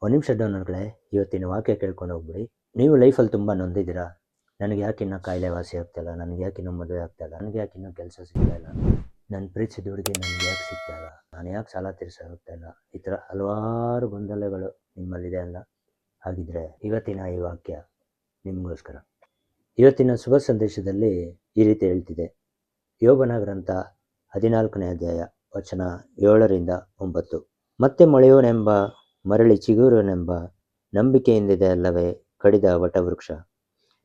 ಒಂದು ನಿಮಿಷ ಡೌನರ್ಗಳೇ, ಇವತ್ತಿನ ವಾಕ್ಯ ಕೇಳ್ಕೊಂಡು ಹೋಗ್ಬಿಡಿ. ನೀವು ಲೈಫಲ್ಲಿ ತುಂಬ ನೊಂದಿದ್ದೀರಾ. ನನಗೆ ಯಾಕೆ ಇನ್ನೂ ಕಾಯಿಲೆ ವಾಸಿ ಆಗ್ತಾಯಿಲ್ಲ, ನನಗೆ ಯಾಕೆ ಇನ್ನೂ ಮದುವೆ ಆಗ್ತಾಯಿಲ್ಲ, ನನಗೆ ಯಾಕೆ ಇನ್ನೂ ಕೆಲಸ ಸಿಗ್ತಾಯಿಲ್ಲ, ನನ್ನ ಪ್ರೀತಿಸಿದ ಹುಡುಗಿ ನನಗೆ ಯಾಕೆ ಸಿಗ್ತಾಯಿಲ್ಲ, ನಾನು ಯಾಕೆ ಸಾಲ ತೀರ್ಸೋಕ್ಕಾಗ್ತಾಯಿಲ್ಲ, ಈ ಥರ ಹಲವಾರು ಗೊಂದಲಗಳು ನಿಮ್ಮಲ್ಲಿದೆ ಅಲ್ಲ. ಹಾಗಿದ್ರೆ ಇವತ್ತಿನ ಈ ವಾಕ್ಯ ನಿಮಗೋಸ್ಕರ. ಇವತ್ತಿನ ಶುಭ ಸಂದೇಶದಲ್ಲಿ ಈ ರೀತಿ ಹೇಳ್ತಿದೆ. ಯೋಬನ ಗ್ರಂಥ 14ನೇ ಅಧ್ಯಾಯ ವಚನ 7ರಿಂದ 9. ಮತ್ತೆ ಮೊಳೆಯೋನೆಂಬ ಮರಳಿ ಚಿಗುರುನೆಂಬ ನಂಬಿಕೆಯಿಂದಿದೆ ಅಲ್ಲವೇ ಕಡಿದ ವಟವೃಕ್ಷ.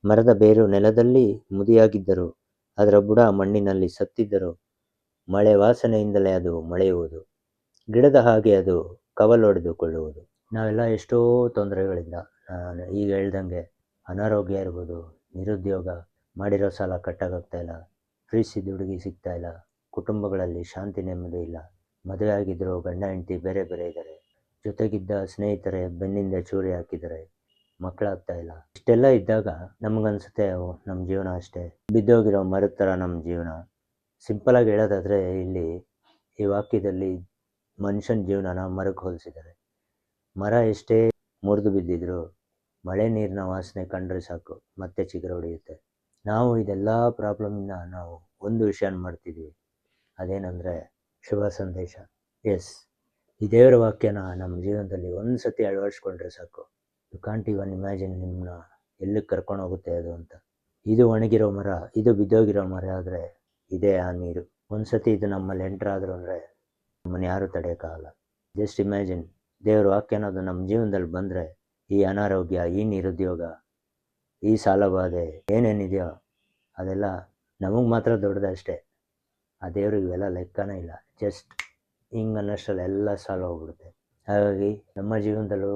ಮರದ ಬೇರು ನೆಲದಲ್ಲಿ ಮುದಿಯಾಗಿದ್ದರೂ ಅದರ ಬುಡ ಮಣ್ಣಿನಲ್ಲಿ ಸತ್ತಿದ್ದರೂ ಮಳೆ ವಾಸನೆಯಿಂದಲೇ ಅದು ಮೊಳೆಯುವುದು, ಗಿಡದ ಹಾಗೆ ಅದು ಕವಲೊಡೆದುಕೊಳ್ಳುವುದು. ನಾವೆಲ್ಲ ಎಷ್ಟೋ ತೊಂದರೆಗಳಿಂದ, ಈಗ ಹೇಳ್ದಂಗೆ ಅನಾರೋಗ್ಯ ಇರ್ಬೋದು, ನಿರುದ್ಯೋಗ, ಮಾಡಿರೋ ಸಾಲ ಕಟ್ಟಾಗ್ತಾಯಿಲ್ಲ, ಪ್ರೀತಿಸಿದ ಹುಡುಗಿ ಸಿಗ್ತಾಯಿಲ್ಲ, ಕುಟುಂಬಗಳಲ್ಲಿ ಶಾಂತಿ ನೆಮ್ಮದಿ ಇಲ್ಲ, ಮದುವೆ ಆಗಿದ್ದರೂ ಗಂಡ ಹೆಂಡತಿ ಬೇರೆ ಬೇರೆ ಇದ್ದಾರೆ, ಜೊತೆಗಿದ್ದ ಸ್ನೇಹಿತರೆ ಬೆನ್ನಿಂದ ಚೂರಿ ಹಾಕಿದ್ದಾರೆ, ಮಕ್ಕಳಾಗ್ತಾಯಿಲ್ಲ. ಇಷ್ಟೆಲ್ಲ ಇದ್ದಾಗ ನಮಗನ್ಸುತ್ತೆ ನಮ್ಮ ಜೀವನ ಅಷ್ಟೇ, ಬಿದ್ದೋಗಿರೋ ಮರದ ಥರ ನಮ್ಮ ಜೀವನ. ಸಿಂಪಲಾಗಿ ಹೇಳೋದಾದರೆ ಇಲ್ಲಿ ಈ ವಾಕ್ಯದಲ್ಲಿ ಮನುಷ್ಯನ ಜೀವನನ ಮರಕ್ಕೆ ಹೋಲಿಸಿದ್ದಾರೆ. ಮರ ಎಷ್ಟೇ ಮುರಿದು ಬಿದ್ದಿದ್ರು ಮಳೆ ನೀರಿನ ವಾಸನೆ ಕಂಡ್ರೆ ಸಾಕು ಮತ್ತೆ ಚಿಗುರು ಹೊಡೆಯುತ್ತೆ. ನಾವು ಇದೆಲ್ಲ ಪ್ರಾಬ್ಲಮ್ನ ನಾವು ಒಂದು ವಿಷಯನ ಮಾಡ್ತಿದ್ವಿ, ಅದೇನೆಂದರೆ ಶುಭ ಸಂದೇಶ. ಎಸ್, ಈ ದೇವರ ವಾಕ್ಯನ ನಮ್ಮ ಜೀವನದಲ್ಲಿ ಒಂದು ಸತಿ ಅಳವಡಿಸ್ಕೊಂಡ್ರೆ ಸಾಕು. ಯು ಕಾಂಟ್ ಇವನ್ ಇಮ್ಯಾಜಿನ್ ನಿಮ್ಮನ್ನ ಎಲ್ಲಿಗೆ ಕರ್ಕೊಂಡು ಹೋಗುತ್ತೆ ಅದು ಅಂತ. ಇದು ಒಣಗಿರೋ ಮರ, ಇದು ಬಿದ್ದೋಗಿರೋ ಮರ ಆದರೆ ಇದೇ ಆ ನೀರು. ಒಂದು ಸತಿ ಇದು ನಮ್ಮಲ್ಲಿ ಎಂಟ್ರ್ ಆದರೂ ಅಂದರೆ ನಮ್ಮನ್ನು ಯಾರೂ ತಡೆಯೋಕ್ಕಾಗಲ್ಲ. ಜಸ್ಟ್ ಇಮ್ಯಾಜಿನ್, ದೇವ್ರ ವಾಕ್ಯ ಅನ್ನೋದು ನಮ್ಮ ಜೀವನದಲ್ಲಿ ಬಂದರೆ ಈ ಅನಾರೋಗ್ಯ, ಈ ನಿರುದ್ಯೋಗ, ಈ ಸಾಲಬಾಧೆ ಏನೇನಿದೆಯೋ ಅದೆಲ್ಲ ನಮಗೆ ಮಾತ್ರ ದೊಡ್ಡದಷ್ಟೇ. ಆ ದೇವ್ರಿಗೆ ಇವೆಲ್ಲ ಲೆಕ್ಕನೇ ಇಲ್ಲ. ಜಸ್ಟ್ ಹಿಂಗೆ ಅನ್ನೋಷ್ಟರಲ್ಲಿ ಎಲ್ಲ ಸಾಲ ಹೋಗ್ಬಿಡುತ್ತೆ. ಹಾಗಾಗಿ ನಮ್ಮ ಜೀವನದಲ್ಲೂ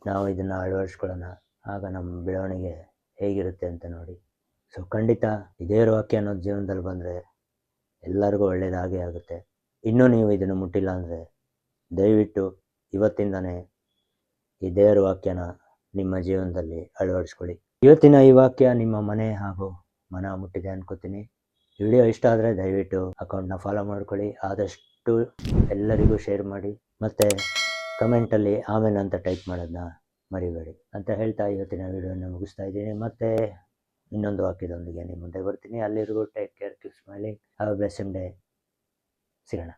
ನಾವು ಇದನ್ನು ಅಳವಡಿಸ್ಕೊಳ್ಳೋಣ, ಆಗ ನಮ್ಮ ಬೆಳವಣಿಗೆ ಹೇಗಿರುತ್ತೆ ಅಂತ ನೋಡಿ. ಸೊ ಖಂಡಿತ ಈ ದೇವ್ರ ವಾಕ್ಯ ಅನ್ನೋದು ಜೀವನದಲ್ಲಿ ಬಂದರೆ ಎಲ್ಲರಿಗೂ ಒಳ್ಳೆಯದಾಗೇ ಆಗುತ್ತೆ. ಇನ್ನೂ ನೀವು ಇದನ್ನು ಮುಟ್ಟಿಲ್ಲ ಅಂದರೆ ದಯವಿಟ್ಟು ಇವತ್ತಿಂದನೇ ಈ ದೇವರ ವಾಕ್ಯನ ನಿಮ್ಮ ಜೀವನದಲ್ಲಿ ಅಳವಡಿಸ್ಕೊಳ್ಳಿ. ಇವತ್ತಿನ ಈ ವಾಕ್ಯ ನಿಮ್ಮ ಮನೆ ಹಾಗೂ ಮನ ಮುಟ್ಟಿದೆ ಅನ್ಕೋತೀನಿ. ವಿಡಿಯೋ ಇಷ್ಟ ಆದರೆ ದಯವಿಟ್ಟು ಅಕೌಂಟ್ನ ಫಾಲೋ ಮಾಡ್ಕೊಳ್ಳಿ, ಆದಷ್ಟು ಎಲ್ಲರಿಗೂ ಶೇರ್ ಮಾಡಿ, ಮತ್ತು ಕಮೆಂಟಲ್ಲಿ ಆಮೇಲೆ ಅಂತ ಟೈಪ್ ಮಾಡೋದನ್ನ ಮರಿಬೇಡಿ ಅಂತ ಹೇಳ್ತಾ ಇವತ್ತಿನ ವಿಡಿಯೋನ ಮುಗಿಸ್ತಾ ಇದ್ದೀನಿ. ಮತ್ತೆ ಇನ್ನೊಂದು ವಾಕ್ಯದೊಂದಿಗೆ ನಿಮ್ಮ ಮುಂದೆ ಬರ್ತೀನಿ. ಅಲ್ಲಿವರೆಗೂ take care, keep smiling, have a blessing day. ಸಿಗೋಣ.